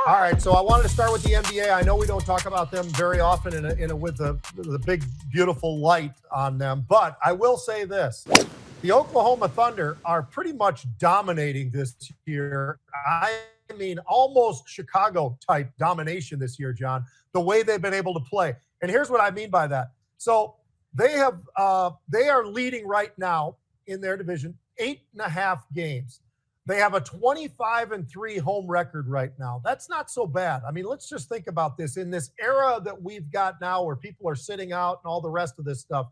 All right, so I wanted to start with the NBA. I know we don't talk about them very often with the big, beautiful light on them, but I will say this. The Oklahoma Thunder are pretty much dominating this year. I mean, almost Chicago-type domination this year, John, the way they've been able to play. And here's what I mean by that. So they are leading right now in their division 8.5 games. They have a 25-3 home record right now. That's not so bad. I mean, let's just think about this. In this era that we've got now where people are sitting out and all the rest of this stuff,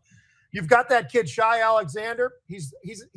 you've got that kid, Shai Alexander. He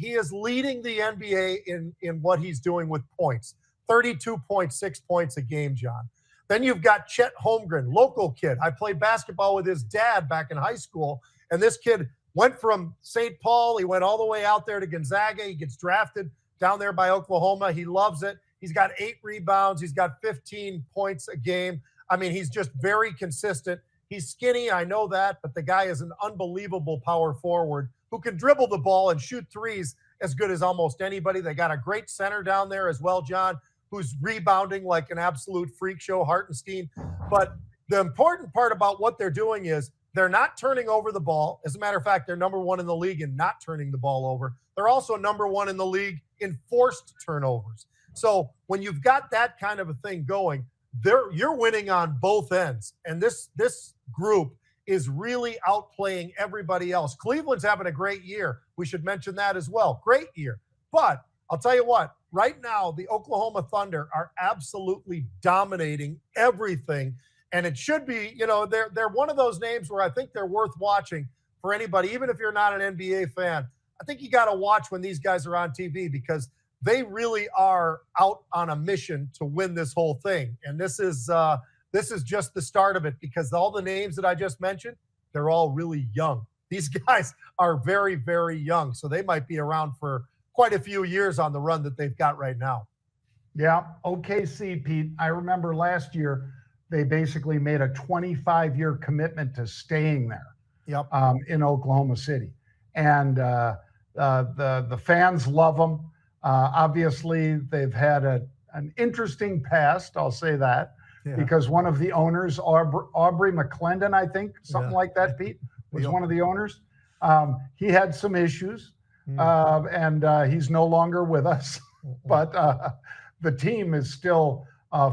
is leading the NBA in what he's doing with points. 32.6 points a game, John. Then you've got Chet Holmgren, local kid. I played basketball with his dad back in high school, and this kid went from St. Paul. He went all the way out there to Gonzaga. He gets drafted down there by Oklahoma. He loves it. He's got 8 rebounds. He's got 15 points a game. I mean, he's just very consistent. He's skinny, I know that, but the guy is an unbelievable power forward who can dribble the ball and shoot threes as good as almost anybody. They got a great center down there as well, John, who's rebounding like an absolute freak show, Hartenstein. But the important part about what they're doing is they're not turning over the ball. As a matter of fact, they're number 1 in the league in not turning the ball over. They're also number 1 in the league in forced turnovers. So when you've got that kind of a thing going, you're winning on both ends. And this group is really outplaying everybody else. Cleveland's having a great year. We should mention that as well. Great year. But I'll tell you what, right now, the Oklahoma Thunder are absolutely dominating everything. And it should be, they're one of those names where I think they're worth watching for anybody, even if you're not an NBA fan. I think you got to watch when these guys are on TV because they really are out on a mission to win this whole thing. And this is just the start of it because all the names that I just mentioned, they're all really young. These guys are very, very young. So they might be around for quite a few years on the run that they've got right now. Yeah. OKC, Pete, I remember last year they basically made a 25-year commitment to staying there. Yep. In Oklahoma City. And the fans love them. Obviously, they've had an interesting past, I'll say that, because one of the owners, Aubrey McClendon, I think, something like that, Pete, was one of the owners. He had some issues, and he's no longer with us. But the team is still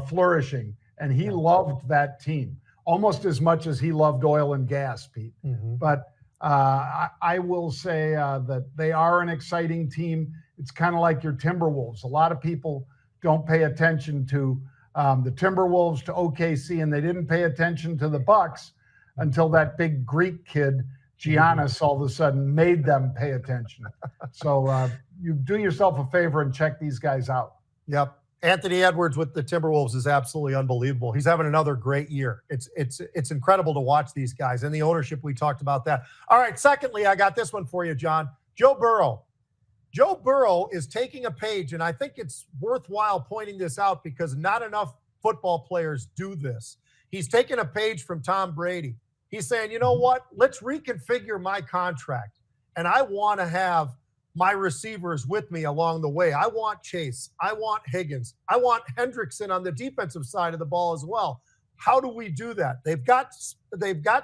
flourishing, and he loved that team almost as much as he loved oil and gas, Pete. Mm-hmm. But I will say that they are an exciting team. It's kind of like your Timberwolves. A lot of people don't pay attention to the Timberwolves, to OKC, and they didn't pay attention to the Bucks until that big Greek kid, Giannis, all of a sudden made them pay attention. So you do yourself a favor and check these guys out. Yep. Anthony Edwards with the Timberwolves is absolutely unbelievable. He's having another great year. It's incredible to watch these guys and the ownership. We talked about that. All right. Secondly, I got this one for you, John. Joe Burrow. Joe Burrow is taking a page, and I think it's worthwhile pointing this out because not enough football players do this. He's taking a page from Tom Brady. He's saying, you know what? Let's reconfigure my contract, and I want to have my receivers with me along the way. I want Chase. I want Higgins. I want Hendrickson on the defensive side of the ball as well. How do we do that? They've got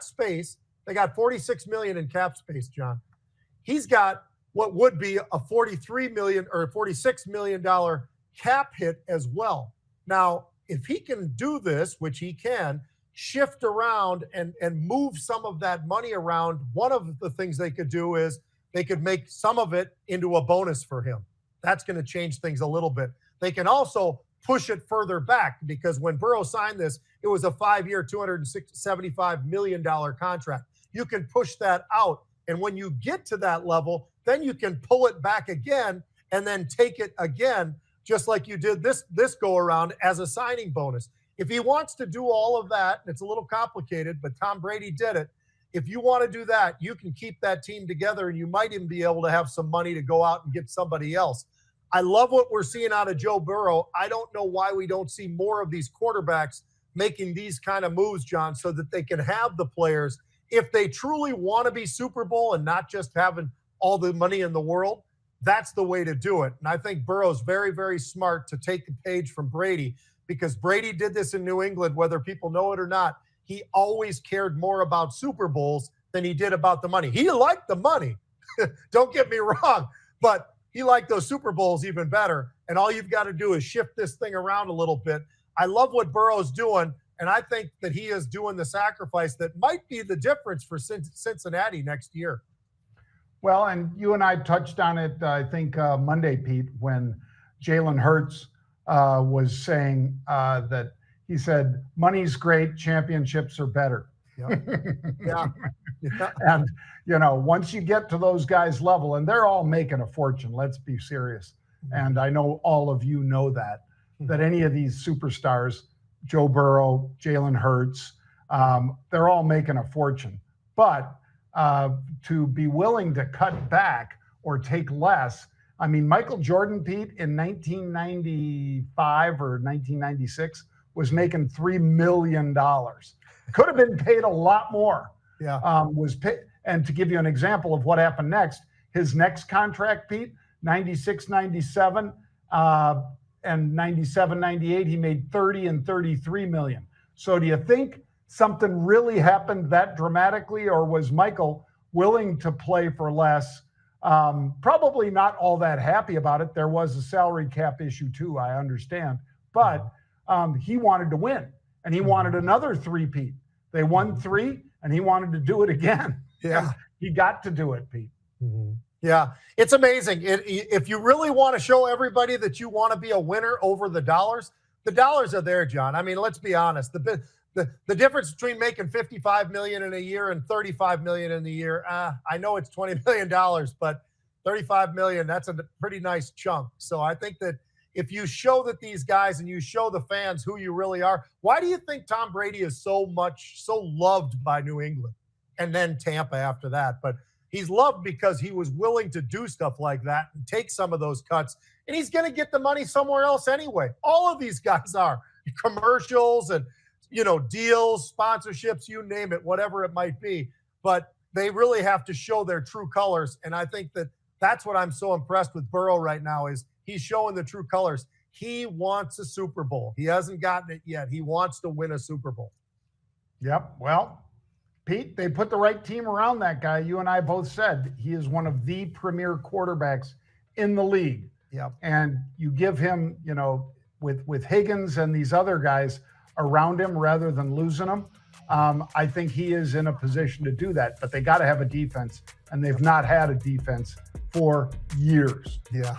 space. They got $46 million in cap space, John. He's got what would be a $43 million or $46 million cap hit as well. Now, if he can do this, which he can, shift around and move some of that money around, one of the things they could do is they could make some of it into a bonus for him. That's going to change things a little bit. They can also push it further back because when Burrow signed this, it was a 5-year, $275 million contract. You can push that out. And when you get to that level, then you can pull it back again and then take it again, just like you did this go around as a signing bonus. If he wants to do all of that, it's a little complicated, but Tom Brady did it. If you want to do that, you can keep that team together and you might even be able to have some money to go out and get somebody else. I love what we're seeing out of Joe Burrow. I don't know why we don't see more of these quarterbacks making these kind of moves, John, so that they can have the players. If they truly want to be Super Bowl and not just having all the money in the world, that's the way to do it. And I think Burrow's very, very smart to take the page from Brady, because Brady did this in New England, whether people know it or not. He always cared more about Super Bowls than he did about the money. He liked the money. Don't get me wrong, but he liked those Super Bowls even better. And all you've got to do is shift this thing around a little bit. I love what Burrow's doing, and I think that he is doing the sacrifice that might be the difference for Cincinnati next year. Well, and you and I touched on it, I think, Monday, Pete, when Jalen Hurts was saying that he said, money's great, championships are better. Yep. Yeah. And, you know, once you get to those guys' level, and they're all making a fortune, let's be serious. And I know all of you know that any of these superstars, Joe Burrow, Jalen Hurts, they're all making a fortune. But to be willing to cut back or take less, I mean, Michael Jordan, Pete, in 1995 or 1996 was making $3 million. Could have been paid a lot more. Yeah. Was paid. And to give you an example of what happened next, his next contract, Pete, 96, 97, and 97, 98, he made 30 and 33 million. So do you think something really happened that dramatically, or was Michael willing to play for less? Probably not all that happy about it. There was a salary cap issue too, I understand. But he wanted to win, and he wanted another three-peat. They won 3, and he wanted to do it again. Yeah. And he got to do it, Pete. Mm-hmm. Yeah, it's amazing. If you really want to show everybody that you want to be a winner over the dollars are there, John. I mean, let's be honest. The difference between making $55 million in a year and $35 million in a year, I know it's $20 million, but $35 million, that's a pretty nice chunk. So I think that if you show that these guys and you show the fans who you really are, why do you think Tom Brady is so loved by New England and then Tampa after that? But he's loved because he was willing to do stuff like that and take some of those cuts, and he's going to get the money somewhere else anyway. All of these guys are commercials and, you know, deals, sponsorships, you name it, whatever it might be. But they really have to show their true colors. And I think that that's what I'm so impressed with Burrow right now, is he's showing the true colors. He wants a Super Bowl. He hasn't gotten it yet. He wants to win a Super Bowl. Yep. Well, Pete, they put the right team around that guy. You and I both said he is one of the premier quarterbacks in the league. Yep. And you give him, you know, with Higgins and these other guys around him rather than losing them, I think he is in a position to do that. But they got to have a defense, and they've not had a defense for years. Yeah.